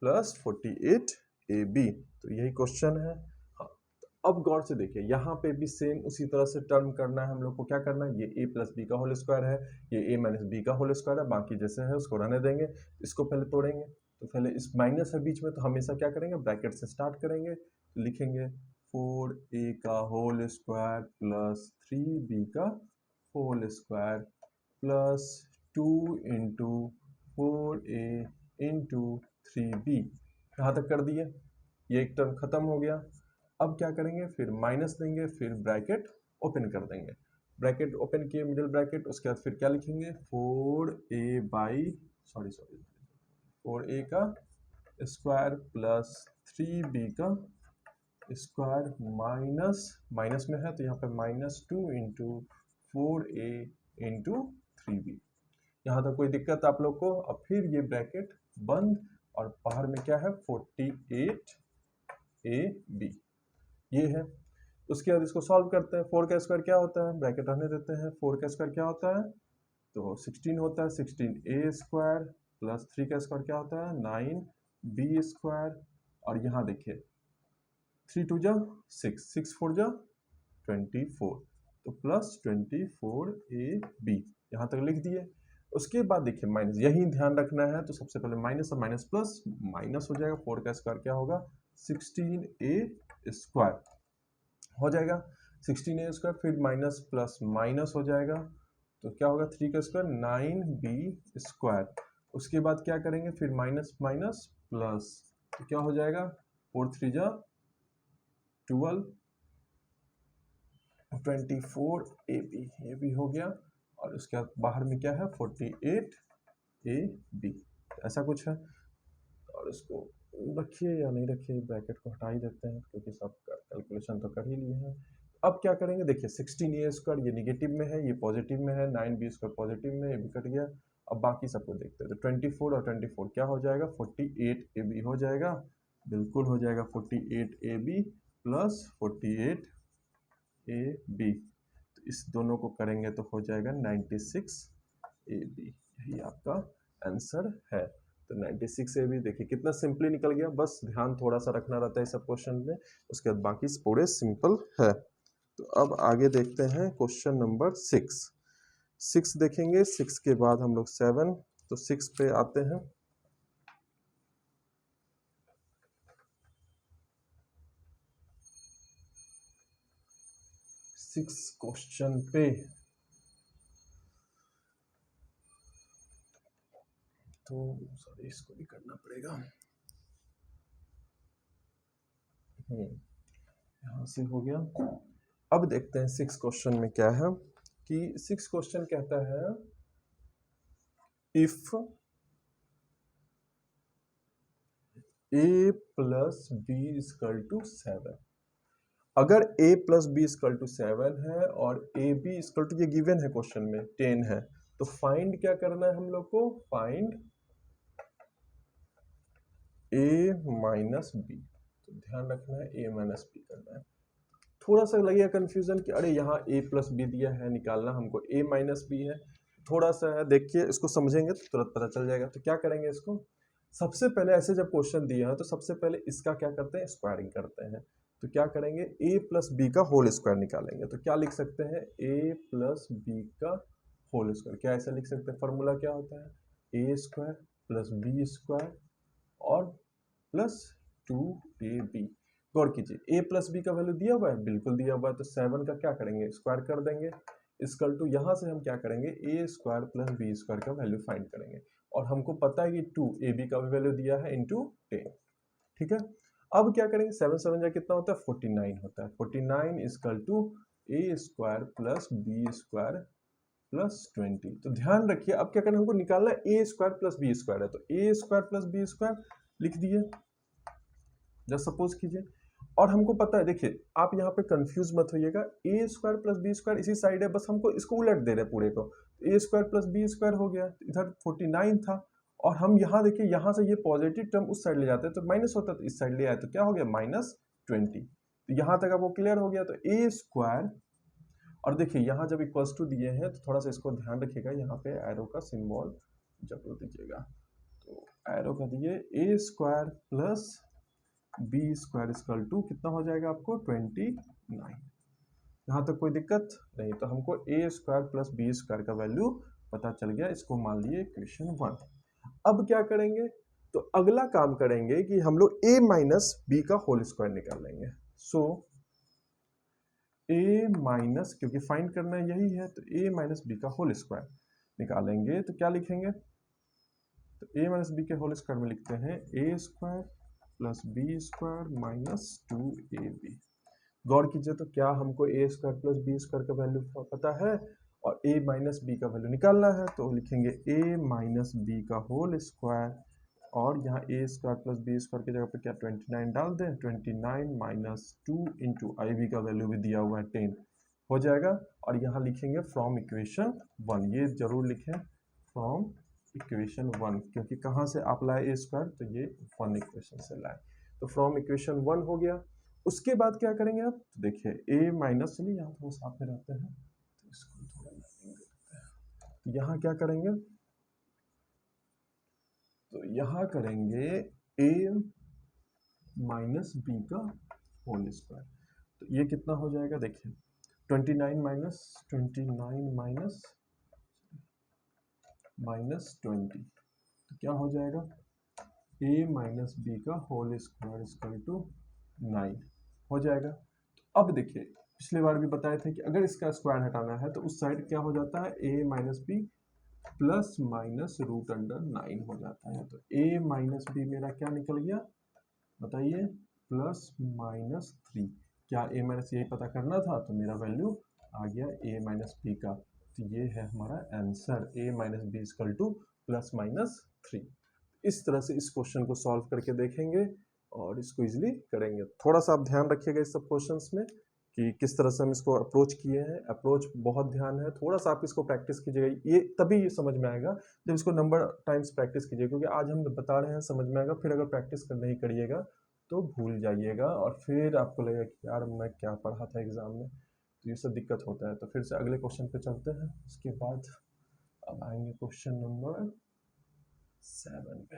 plus 48ab। तो यही क्वेश्चन है। हाँ, तो अब गौर से देखिए, यहाँ पे भी सेम उसी तरह से टर्म करना है हम लोग को। क्या करना है, ये a + b का होल स्क्वायर है, ये a - b का होल स्क्वायर है, बाकी जैसे है उसको रहने देंगे। इसको पहले तोड़ेंगे, तो पहले इस माइनस है बीच में, तो हमेशा क्या करेंगे, ब्रैकेट से स्टार्ट करेंगे। तो लिखेंगे 4a का होल स्क्वायर प्लस 3b का whole square plus 2 into 4a into 3b, यहाँ तक कर दिए, ये एक टर्म खत्म हो गया। अब क्या करेंगे, फिर माइनस देंगे, फिर ब्रैकेट ओपन कर देंगे, ब्रैकेट ओपन किए मिडिल ब्रैकेट, उसके बाद फिर क्या लिखेंगे 4a बाई 4a का स्क्वायर प्लस 3b का स्क्वायर माइनस, माइनस में है तो यहाँ पे -2 इंटू 4a इंटू 3b। यहाँ तक कोई दिक्कत आप लोग को? अब फिर ये ब्रैकेट बंद और बाहर में क्या है 48ab, ये है। उसके बाद इसको सॉल्व करते हैं। 4 का स्क्वायर क्या होता है, ब्रैकेट रहने देते हैं, 4 का स्क्वायर क्या होता है तो 16 होता है, 16a स्क्वायर प्लस 3 का स्क्वायर क्या होता है 9b स्क्वायर, और यहाँ देखिए 3 2 जा 6, 6 4 जा 24, तो प्लस 24ab, यहाँ तक लिख दिए। उसके बाद देखिए माइनस, यही ध्यान रखना है, तो सबसे पहले माइनस और माइनस प्लस, माइनस हो जाएगा 4 का स्क्वायर क्या होगा 16a स्क्वायर हो जाएगा, 16a स्क्वायर, फिर माइनस प्लस माइनस हो जाएगा तो क्या होगा 3 का स्क्वायर 9b स्क्वायर। उसके बाद क्या करेंगे, फिर माइनस माइनस प्लस, तो क्या हो जाएगा 4 3 जा 12, 24ab, ये भी हो गया। और उसके बाद बाहर में क्या है 48ab, ऐसा कुछ है। और इसको रखिए या नहीं रखिए, ब्रैकेट को हटा ही देते हैं क्योंकि सब कैलकुलेशन तो कर ही लिए हैं। अब क्या करेंगे, देखिए 16a स्क्वायर ये निगेटिव में है, ये पॉजिटिव में है, 9b स्क्वायर पॉजिटिव में, ये भी कट गया। अब बाकी सबको देखते हैं, तो 24 और 24 क्या हो जाएगा 48ab हो जाएगा, बिल्कुल हो जाएगा 48ab प्लस 48ab, तो इस दोनों को करेंगे तो हो जाएगा 96ab, यही आपका आंसर है। तो 96ab देखिए कितना सिंपली निकल गया, बस ध्यान थोड़ा सा रखना रहता है सब क्वेश्चन में, उसके बाद बाकी पूरे सिंपल है। तो अब आगे देखते हैं क्वेश्चन नंबर 6 देखेंगे, 6 के बाद हम लोग 7, तो 6 पे आते हैं। क्वेश्चन पे तो सॉरी इसको भी करना पड़ेगा, यहाँ से हो गया। अब देखते हैं 6 क्वेश्चन में क्या है, कि 6 क्वेश्चन कहता है if a plus B equal to 7, अगर a plus B equal to 7 है और a b इक्वल टू, ये गिवन है क्वेश्चन में 10 है, तो फाइंड क्या करना है हम लोग को, फाइंड a माइनस बी, तो ध्यान रखना है a माइनस बी करना है। थोड़ा सा लगेगा कंफ्यूजन कि अरे यहाँ a प्लस बी दिया है, निकालना हमको a माइनस बी है, थोड़ा सा है, देखिए इसको समझेंगे तो तुरंत पता चल जाएगा। तो क्या करेंगे इसको, सबसे पहले ऐसे जब क्वेश्चन दिया है तो सबसे पहले इसका क्या करते हैं, स्क्वायरिंग करते हैं। तो क्या करेंगे, a प्लस बी का होल स्क्वायर निकालेंगे, तो क्या लिख सकते हैं a प्लस बी का होल स्क्वायर, क्या ऐसा लिख सकते हैं, फॉर्मूला क्या होता है a square plus B square और प्लस 2ab। गौर कीजिए a प्लस बी का वैल्यू दिया हुआ है, बिल्कुल दिया हुआ है, तो 7 का क्या करेंगे स्क्वायर कर देंगे, इक्वल टू यहाँ से हम क्या करेंगे a square plus B square का वैल्यू फाइंड करेंगे, और हमको पता है कि 2ab का भी वैल्यू दिया है इंटू 10, ठीक है। अब क्या करेंगे, 7 7 जा कितना होता है 49 होता है, 49 equal to a square plus B square plus 20। तो ध्यान रखिए अब क्या करना है, हमको निकालना है a square plus B square है, तो a square plus B square लिख दिए, जस्ट सपोज कीजिए। और हमको पता है, देखिए आप यहाँ पे कंफ्यूज मत होइएगा, a square plus B square इसी साइड है, बस हमको इसको उलट दे रहे हैं पूरे को, a square plus B square हो गया, इधर 49 था, और हम यहाँ देखिए यहाँ से ये पॉजिटिव टर्म उस साइड ले जाते हैं तो माइनस होता है, तो इस साइड ले आए तो क्या हो गया -20। तो यहाँ तक आपको क्लियर हो गया। तो a स्क्वायर, और देखिए यहाँ जब इक्वल्स टू दिए हैं तो थोड़ा सा इसको ध्यान रखिएगा, यहाँ पे एरो का सिंबल जरूर दीजिएगा, तो एरो का दिए a square plus B square equal to कितना हो जाएगा आपको 29। यहाँ तक कोई दिक्कत नहीं, तो हमको a square plus B square का वैल्यू पता चल गया, इसको मान लिए इक्वेशन 1। अब क्या करेंगे, तो अगला काम करेंगे कि हम लोग a माइनस बी का होल स्क्वायर निकाल लेंगे। सो a माइनस, क्योंकि फाइंड करना यही है, तो a माइनस बी का होल स्क्वायर निकालेंगे तो क्या लिखेंगे, तो a माइनस बी के होल स्क्वायर में लिखते हैं a square plus B square minus 2ab। गौर कीजिए तो क्या हमको a square plus B square का वैल्यू पता है और a माइनस बी का वैल्यू निकालना है, तो लिखेंगे a माइनस बी का होल स्क्वायर और यहाँ a square plus B square की जगह पे क्या 29 डाल दें, 29 माइनस 2 इंटू आई बी का वैल्यू भी दिया हुआ है 10 हो जाएगा। और यहाँ लिखेंगे फ्रॉम इक्वेशन 1, ये जरूर लिखें फ्रॉम इक्वेशन 1, क्योंकि कहाँ से आप लाए a स्क्वायर, तो ये 1 इक्वेशन से लाए, तो फ्रॉम इक्वेशन 1 हो गया। उसके बाद क्या करेंगे आप, तो देखिए a माइनस, चलिए यहाँ थोड़ा साफ में रहते हैं तो इसको थोड़ा लाइनिंग देते हैं, तो यहाँ क्या करेंगे, तो यहाँ करेंगे a माइनस बी का होल स्क्वायर, तो ये कितना हो जाएगा, देखिए 29 माइनस 20, तो क्या हो जाएगा a माइनस बी का होल स्क्वायर इक्वल टू 9 हो जाएगा। तो अब देखिए पिछले बार भी बताए थे कि अगर इसका स्क्वायर हटाना है तो उस साइड क्या हो जाता है, a minus B plus minus root under 9 हो जाता है, तो a माइनस बी मेरा क्या निकल गया बताइए, प्लस माइनस 3। क्या a माइनस यही पता करना था, तो मेरा वैल्यू आ गया a माइनस बी का, तो ये है हमारा answer a minus B equal to plus minus 3। इस तरह से इस क्वेश्चन को सॉल्व करके देखेंगे और इसको इजीली करेंगे। थोड़ा सा आप ध्यान रखिएगा इस सब क्वेश्चंस में कि किस तरह से हम इसको अप्रोच किए हैं, अप्रोच बहुत ध्यान है, थोड़ा सा आप इसको प्रैक्टिस कीजिएगा, ये तभी समझ में आएगा जब इसको नंबर टाइम्स प्रैक्टिस कीजिएगा, क्योंकि आज हम बता रहे हैं समझ में आएगा, फिर अगर प्रैक्टिस नहीं करिएगा तो भूल जाइएगा और फिर आपको लगेगा कि यार मैं क्या पढ़ा था एग्जाम में, तो ये सब दिक्कत होता है। तो फिर से अगले क्वेश्चन पे चलते हैं, उसके बाद अब आएंगे क्वेश्चन नंबर 7 पे।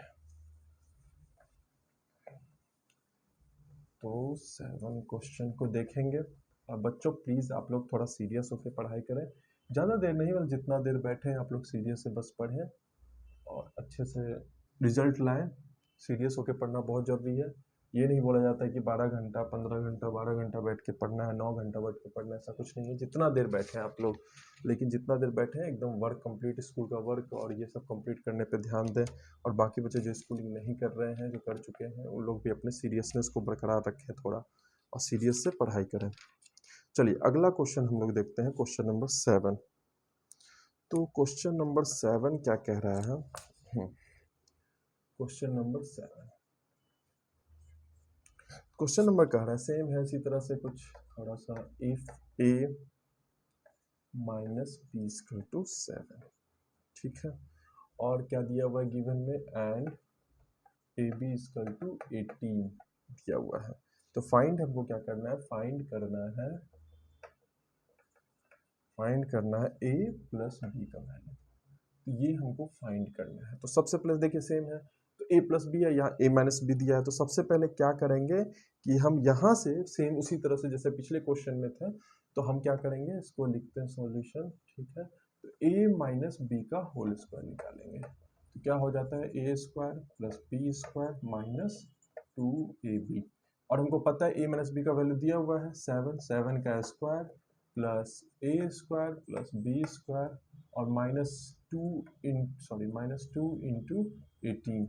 तो 7 क्वेश्चन को देखेंगे। अब बच्चों प्लीज़ आप लोग थोड़ा सीरियस होकर पढ़ाई करें, ज़्यादा देर नहीं, बस जितना देर बैठे आप लोग सीरियस से बस पढ़ें और अच्छे से रिजल्ट लाएं। सीरियस होकर पढ़ना बहुत ज़रूरी है, ये नहीं बोला जाता है कि 12 घंटा 15 घंटा 12 घंटा बैठ के पढ़ना है, 9 घंटा बैठ के पढ़ना है, ऐसा कुछ नहीं है। जितना देर बैठे हैं आप लोग, लेकिन जितना देर बैठे हैं एकदम वर्क कंप्लीट, स्कूल का वर्क और ये सब कंप्लीट करने पे ध्यान दें। और बाकी बच्चे जो स्कूलिंग नहीं कर रहे हैं, जो कर चुके हैं, उन लोग भी अपने सीरियसनेस को बरकरार रखें थोड़ा और सीरियस से पढ़ाई करें। चलिए अगला क्वेश्चन हम लोग देखते हैं, क्वेश्चन नंबर 7। तो क्वेश्चन नंबर 7 क्या कह रहा है, क्वेश्चन नंबर 7, क्वेश्चन नंबर कह रहा है सेम है इसी तरह से कुछ थोड़ा सा, if a minus B equal to 7, ठीक है, और क्या दिया हुआ है गिवन में, and A B equal to 18 दिया हुआ है। तो फाइंड हमको क्या करना है, फाइंड करना है a प्लस बी का वैल्यू, तो ये हमको फाइंड करना है। तो सबसे पहले देखिए सेम है, तो a प्लस बी है, यहाँ a माइनस बी दिया है, तो सबसे पहले क्या करेंगे कि हम यहाँ से सेम उसी तरह से जैसे पिछले क्वेश्चन में थे, तो हम क्या करेंगे, इसको लिखते हैं सॉल्यूशन, ठीक है, तो a माइनस बी का होल स्क्वायर निकालेंगे, तो क्या हो जाता है a square plus B square minus 2ab, और हमको पता है a माइनस बी का वैल्यू दिया हुआ है 7 का square plus a square plus B square और माइनस 2 इंटू 18,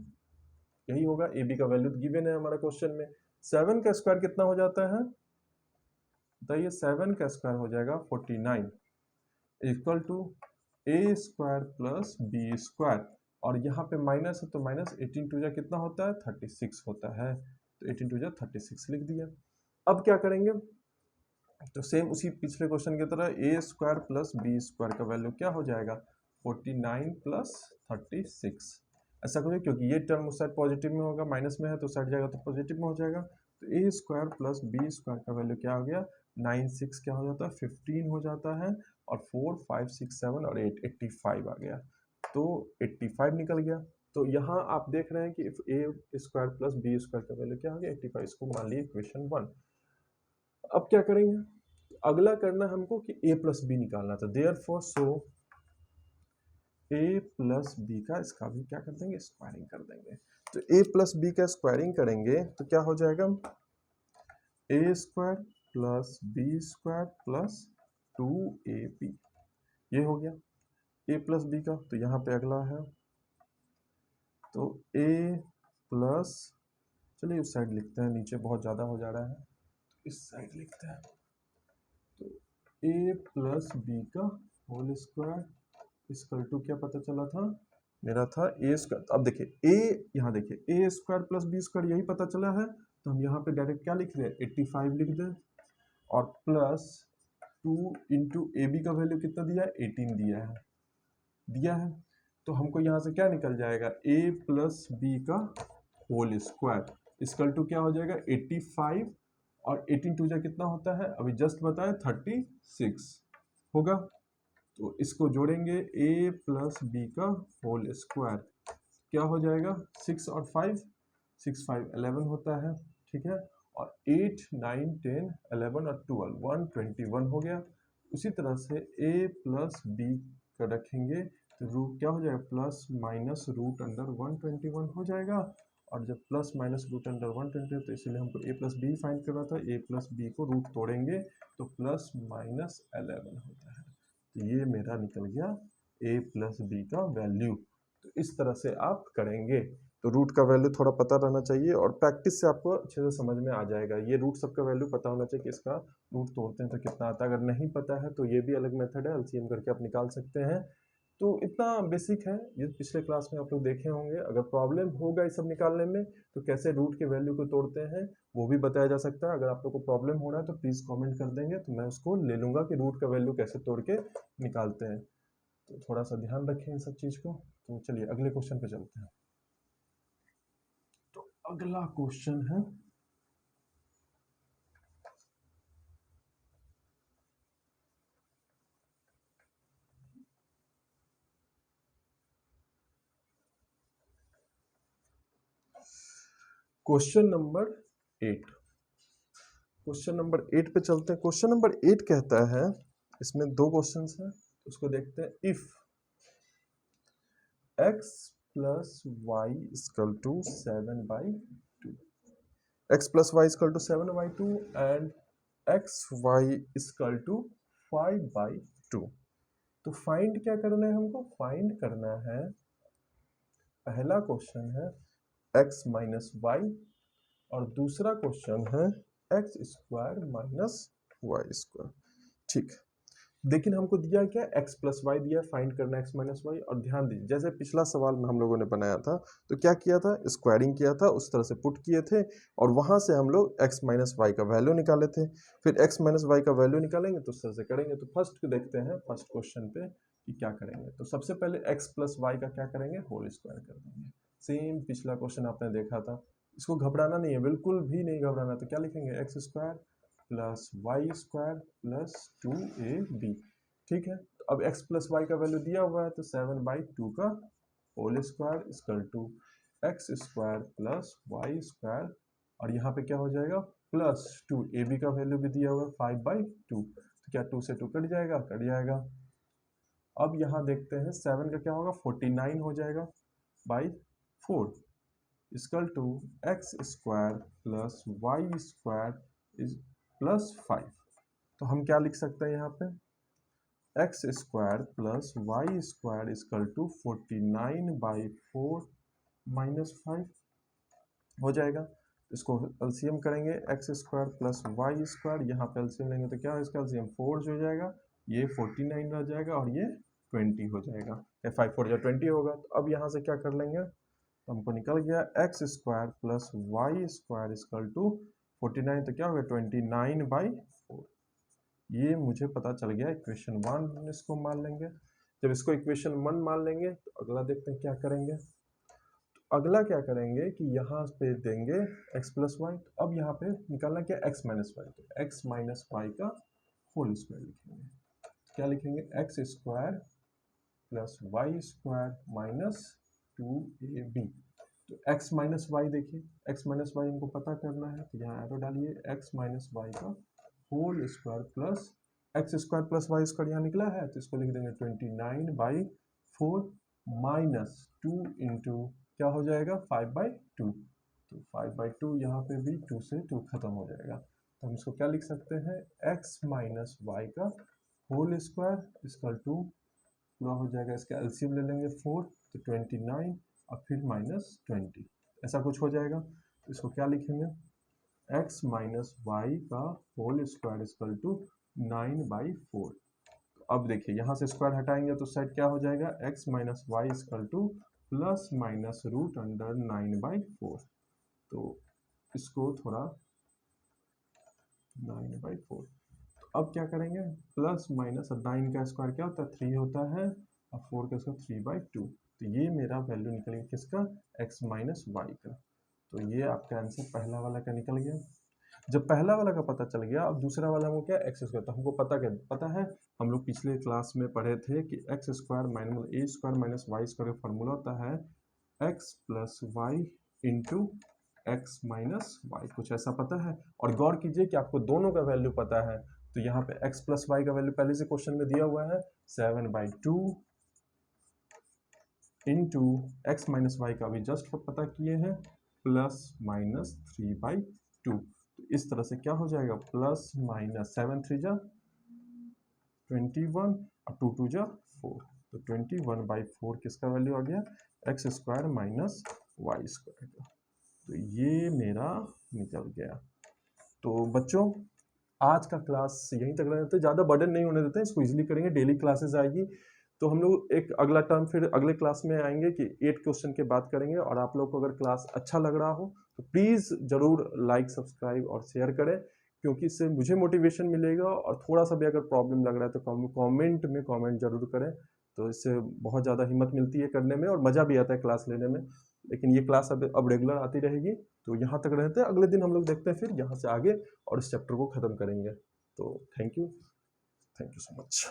यही होगा। ए बी का वैल्यू गिवन है हमारा क्वेश्चन में। 7 का स्क्वायर कितना हो जाता है बताइए, 7 का स्क्वायर हो जाएगा 49 equal to A square plus B square, और यहाँ पे माइनस है तो माइनस 18 टू जा कितना होता है 36 होता है, तो 18 टू जा 36 लिख दिया। अब क्या करेंगे, तो सेम उसी पिछले क्वेश्चन की तरह ए स्क्वायर प्लस बी स्क्वायर का वैल्यू क्या हो जाएगा 49 प्लस 36, ऐसा करिए क्योंकि ये टर्म उस साइड पॉजिटिव में होगा, माइनस में है तो साइड जाएगा तो पॉजिटिव में हो जाएगा, तो ए स्क्वायर प्लस बी स्क्वायर का वैल्यू क्या हो गया 9 6 क्या हो जाता है 15 हो जाता है, और 4 5 6 7 और 8 85 आ गया, तो 85 निकल गया। तो यहाँ आप देख रहे हैं कि ए स्क्वायर प्लस बी स्क्वायर का वैल्यू क्या हो गया 85, इसको मान लिया इक्वेशन 1। अब क्या करेंगे, अगला करना हमको कि a प्लस बी निकालना था, therefore so a plus B का इसका भी क्या कर देंगे स्क्वायरिंग कर देंगे, तो a प्लस बी का स्क्वायरिंग करेंगे तो क्या हो जाएगा a square plus B square plus 2ab, ये हो गया। ए प्लस बी का, तो यहाँ पे अगला है तो ए प्लस, चलिए उस साइड लिखते हैं, नीचे बहुत ज़्यादा हो जा रहा है, इस साइड लिखते हैं। तो ए प्लस बी का होल स्क्वायर इक्वल टू क्या पता चला था मेरा, था ए स्क्वायर। अब देखिए ए, यहाँ देखिए ए स्क्वायर प्लस बी स्क्वायर यही पता चला है, तो हम यहाँ पे डायरेक्ट क्या लिख रहे हैं 85 लिख दें, और प्लस 2 इंटू ए बी का वैल्यू कितना दिया है 18 दिया है। तो हमको यहाँ से क्या निकल जाएगा a प्लस बी का होल स्क्वायर इक्वल टू क्या हो जाएगा 85, और 18 टू जा कितना होता है अभी जस्ट बताया 36 होगा। तो इसको जोड़ेंगे a प्लस बी का होल स्क्वायर, क्या हो जाएगा 6 और 5, 6 5 11 होता है, ठीक है। और 8 9 10 11 और 12 121 हो गया। उसी तरह से a प्लस बी का रखेंगे तो रूट क्या हो जाएगा प्लस माइनस रूट अंडर 121 हो जाएगा। और जब प्लस माइनस रूट अंडर 120 तो इसलिए हमको a प्लस बी फाइंड करना था, a प्लस बी को रूट तोड़ेंगे तो प्लस माइनस 11 होता है। तो ये मेरा निकल गया a प्लस बी का वैल्यू। तो इस तरह से आप करेंगे, तो रूट का वैल्यू थोड़ा पता रहना चाहिए और प्रैक्टिस से आपको अच्छे से समझ में आ जाएगा। ये रूट सबका वैल्यू पता होना चाहिए कि इसका रूट तोड़ते हैं तो कितना आता है। अगर नहीं पता है तो ये भी अलग मेथड है, एलसीएम करके आप निकाल सकते हैं। तो इतना बेसिक है, ये पिछले क्लास में आप लोग देखे होंगे। अगर प्रॉब्लम होगा ये सब निकालने में तो कैसे रूट के वैल्यू को तोड़ते हैं वो भी बताया जा सकता है। अगर आप लोग को प्रॉब्लम हो रहा है तो प्लीज़ कमेंट कर देंगे, तो मैं उसको ले लूँगा कि रूट का वैल्यू कैसे तोड़ के निकालते हैं। तो थोड़ा सा ध्यान रखें इन सब चीज़ को। तो चलिए अगले क्वेश्चन पे चलते हैं। तो अगला क्वेश्चन है क्वेश्चन नंबर 8। क्वेश्चन नंबर 8 पे चलते हैं। क्वेश्चन नंबर 8 कहता है, इसमें दो क्वेश्चंस हैं, उसको देखते हैं। If x plus Y equal to 7/2, x plus Y equal to 7/2 and X Y equal to 5/2। तो फाइंड क्या करना है हमको, फाइंड करना है, पहला क्वेश्चन है x माइनस वाई और दूसरा क्वेश्चन है X square minus Y square. ठीक, लेकिन हमको दिया क्या x प्लस वाई दिया, फाइंड करना x माइनस वाई। और ध्यान दीजिए जैसे पिछला सवाल में हम लोगों ने बनाया था तो क्या किया था, स्क्वायरिंग किया था, उस तरह से पुट किए थे और वहां से हम लोग x माइनस वाई का वैल्यू निकाले थे। फिर x माइनस वाई का वैल्यू निकालेंगे तो उस तरह से करेंगे। तो फर्स्ट देखते हैं फर्स्ट क्वेश्चन पे कि क्या करेंगे। तो सबसे पहले x प्लस वाई का क्या करेंगे, होल स्क्वायर कर देंगे। सेम पिछला क्वेश्चन आपने देखा था, इसको घबराना नहीं है, बिल्कुल भी नहीं घबराना। तो क्या लिखेंगे X square plus Y square plus 2ab। ठीक है, तो अब x प्लस वाई का वैल्यू दिया हुआ है तो 7/2 का whole square equal to X square plus Y square, और यहाँ पे क्या हो जाएगा प्लस 2ab का वैल्यू भी दिया हुआ है 5/2। तो क्या 2 से 2 कट जाएगा, कट जाएगा। अब यहाँ देखते हैं 7 का क्या होगा 49 हो जाएगा by 4 equal to X square plus Y square is plus 5। तो हम क्या लिख सकते हैं यहाँ पे, X square plus Y square equal to 49/4 minus 5 हो जाएगा। इसको एलसीएम करेंगे, X square plus Y square, यहाँ पे एलसीएम लेंगे तो क्या है इसका एलसीएम 4 हो जाएगा, ये 49 रह जाएगा और ये 20 हो जाएगा, 5 4 20 होगा। तो अब यहाँ से क्या कर लेंगे, तो हमको निकल गया X square plus Y square equal to 49, तो क्या होगा 29/4। ये मुझे पता चल गया इक्वेशन 1, इसको मान लेंगे। जब इसको इक्वेशन 1 मान लेंगे तो अगला देखते हैं क्या करेंगे। तो अगला क्या करेंगे कि यहाँ पे देंगे x प्लस वाई। तो अब यहाँ पे निकालना क्या x माइनस वाई, तो x माइनस वाई का होल स्क्वायर लिखेंगे। क्या लिखेंगे X square plus Y square minus 2ab। तो x माइनस वाई देखिए, x माइनस वाई हमको पता करना है, तो यहाँ एरो डालिए x माइनस वाई का whole square plus X square plus Y square यहाँ निकला है तो इसको लिख देंगे 29/4 माइनस 2 इंटू क्या हो जाएगा 5/2। तो 5/2 यहाँ पे भी 2 से 2 खत्म हो जाएगा। तो हम इसको क्या लिख सकते हैं, x माइनस वाई का होल स्क्वायर इक्वल टू पूरा हो जाएगा, इसका एलसीएम ले लेंगे 4 तो 29 और फिर -20 ऐसा कुछ हो जाएगा। तो इसको क्या लिखेंगे, x माइनस वाई का होल स्क्वायर इक्वल टू 9/4। अब देखिए यहाँ से स्क्वायर हटाएंगे तो साइड क्या हो जाएगा, x minus Y equal to plus minus root under 9/4। तो इसको थोड़ा 9/4, तो अब क्या करेंगे, प्लस माइनस 9 का स्क्वायर क्या होता है 3 होता है और 4 का स्क्वायर 3/2। तो ये मेरा वैल्यू निकल गया किसका, x माइनस वाई का। तो ये आपका आंसर पहला वाला का निकल गया। जब पहला वाला का पता चल गया, अब दूसरा वाला हमको क्या एक्स स्क्वायर, तो हमको पता है, हम लोग पिछले क्लास में पढ़े थे कि X square minus A square minus Y square का फॉर्मूला होता है X plus Y into X minus Y, कुछ ऐसा पता है। और गौर कीजिए कि आपको दोनों का वैल्यू पता है, तो यहाँ पे एक्स प्लस वाई का वैल्यू पहले से क्वेश्चन में दिया हुआ है 7/2 इंटू एक्स माइनस वाई का भी जस्ट पता किए हैं प्लस माइनस 3/2। तो इस तरह से क्या हो जाएगा, प्लस माइनस 7 3 जा 21 और 2 2 जा 4, तो 21/4 किसका वैल्यू आ गया, X square minus Y square का। तो ये मेरा निकल गया। तो बच्चों आज का क्लास यहीं तक रहते, ज़्यादा बर्डन नहीं होने देते, इसको इजीली करेंगे, डेली क्लासेस आएगी। तो हम लोग एक अगला टर्म फिर अगले क्लास में आएंगे कि 8 क्वेश्चन के बात करेंगे। और आप लोग को अगर क्लास अच्छा लग रहा हो तो प्लीज़ ज़रूर लाइक सब्सक्राइब और शेयर करें, क्योंकि इससे मुझे मोटिवेशन मिलेगा। और थोड़ा सा भी अगर प्रॉब्लम लग रहा है तो कमेंट में कमेंट जरूर करें, तो इससे बहुत ज़्यादा हिम्मत मिलती है करने में और मज़ा भी आता है क्लास लेने में। लेकिन ये क्लास अब रेगुलर आती रहेगी। तो यहाँ तक रहते हैं, अगले दिन हम लोग देखते हैं फिर यहाँ से आगे और इस चैप्टर को ख़त्म करेंगे। तो थैंक यू सो मच।